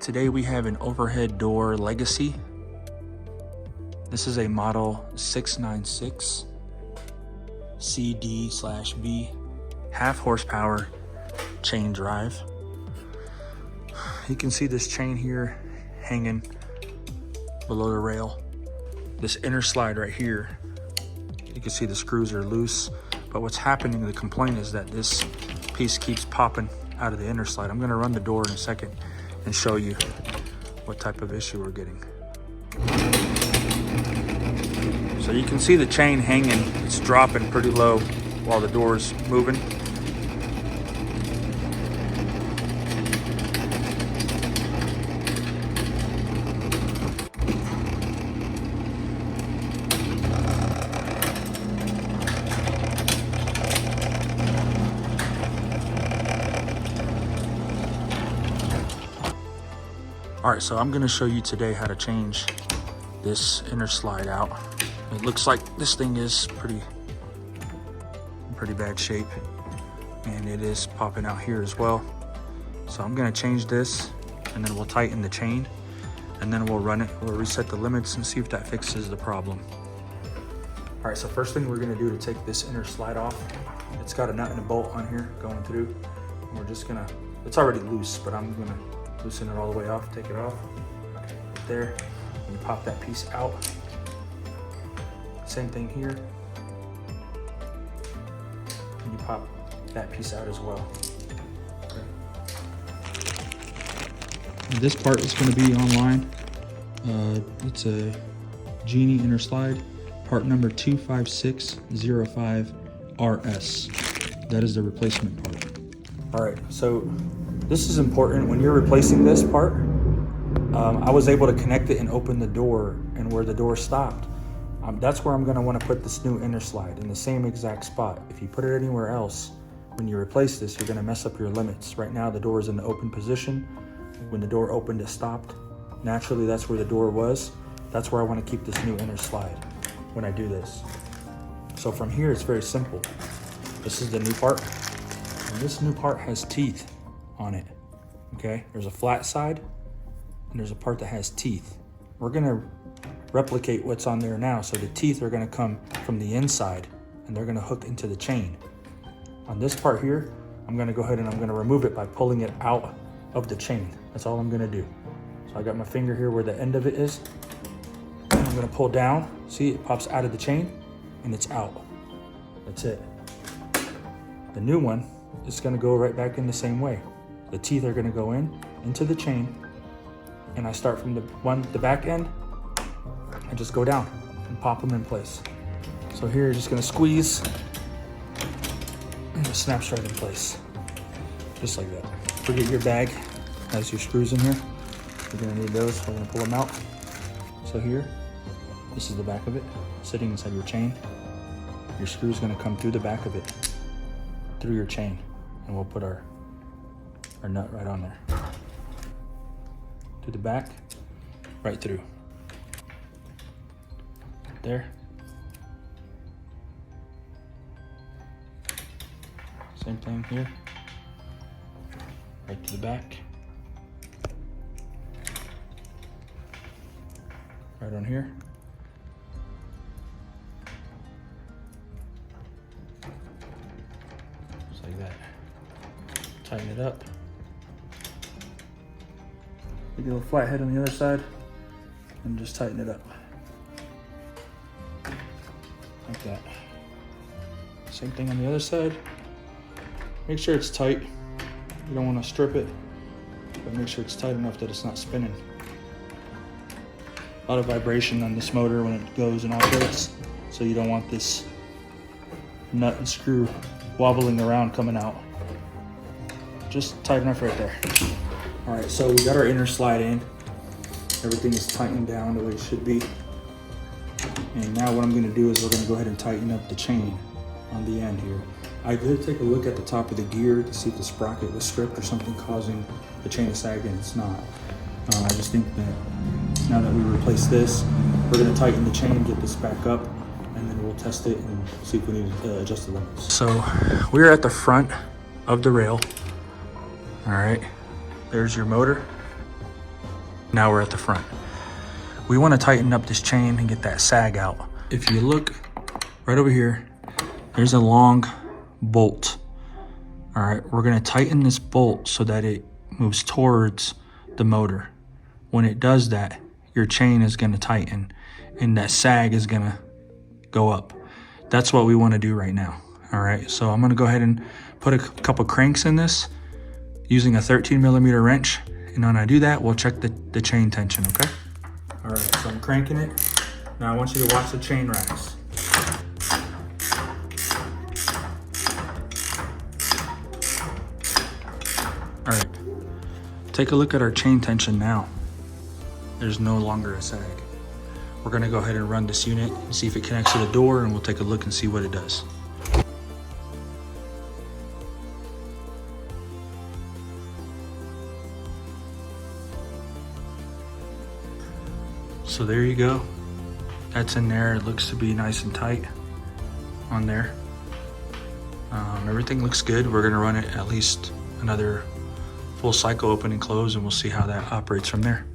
Today we have an overhead door Legacy. This is a model 696 CD/B, half horsepower chain drive. You can see this chain here hanging below the rail. This inner slide right here, you can see the screws are loose, but what's happening, the complaint is that this piece keeps popping out of the inner slide. I'm gonna run the door in a second and show you what type of issue we're getting. So you can see the chain hanging, it's dropping pretty low while the door's moving. All right, so I'm gonna show you today how to change this inner slide out. It looks like this thing is in pretty bad shape, and it is popping out here as well. So I'm gonna change this, and then we'll tighten the chain, and then we'll run it. We'll reset the limits and see if that fixes the problem. All right, so first thing we're gonna do to take this inner slide off, it's got a nut and a bolt on here going through. And we're just gonna, it's already loose, but I'm gonna loosen it all the way off, take it off. There, and you pop that piece out. Same thing here. And you pop that piece out as well. Okay. This part is going to be online. It's a Genie inner slide, part number 25605RS. That is the replacement part. All right, so this is important. When you're replacing this part, I was able to connect it and open the door, and where the door stopped, that's where I'm gonna wanna put this new inner slide, in the same exact spot. If you put it anywhere else, when you replace this, you're gonna mess up your limits. Right now, the door is in the open position. When the door opened, it stopped. Naturally, that's where the door was. That's where I wanna keep this new inner slide when I do this. So from here, it's very simple. This is the new part. And this new part has teeth on it, okay? There's a flat side, and there's a part that has teeth. We're gonna replicate what's on there now, so the teeth are gonna come from the inside, and they're gonna hook into the chain. On this part here, I'm gonna go ahead and I'm gonna remove it by pulling it out of the chain. That's all I'm gonna do. So I got my finger here where the end of it is, and I'm gonna pull down. See, it pops out of the chain, and it's out. That's it. The new one is gonna go right back in the same way. The teeth are gonna go into the chain, and I start from the back end, and just go down and pop them in place. So here, you're just gonna squeeze, and it snaps right in place, just like that. Forget your bag, has your screws in here. You're gonna need those, we're gonna pull them out. So here, this is the back of it, sitting inside your chain. Your screw's gonna come through the back of it, through your chain, and we'll put our nut right on there. To the back, right through. There. Same thing here. Right to the back. Right on here. Just like that. Tighten it up. Get a little flat head on the other side, and just tighten it up. Like that. Same thing on the other side. Make sure it's tight. You don't want to strip it, but make sure it's tight enough that it's not spinning. A lot of vibration on this motor when it goes and operates, so you don't want this nut and screw wobbling around coming out. Just tight enough right there. All right, so we got our inner slide in. Everything is tightened down the way it should be. And now what I'm gonna do is we're gonna go ahead and tighten up the chain on the end here. I did take a look at the top of the gear to see if the sprocket was stripped or something causing the chain to sag, and it's not. I just think that now that we replace this, we're gonna tighten the chain, get this back up, and then we'll test it and see if we need to adjust the limits. So we're at the front of the rail. All right, there's your motor. Now we're at the front. We want to tighten up this chain and get that sag out. If you look right over here, there's a long bolt. All right, we're gonna tighten this bolt so that it moves towards the motor. When it does that, your chain is gonna tighten and that sag is gonna go up. That's what we wanna do right now. All right, so I'm gonna go ahead and put a couple cranks in this using a 13mm wrench. And when I do that, we'll check the chain tension, okay? All right, so I'm cranking it. Now I want you to watch the chain racks. All right, take a look at our chain tension now. There's no longer a sag. We're gonna go ahead and run this unit and see if it connects to the door, and we'll take a look and see what it does. So there you go. That's in there. It looks to be nice and tight on there. Everything looks good. We're gonna run it at least another full cycle, open and close, and we'll see how that operates from there.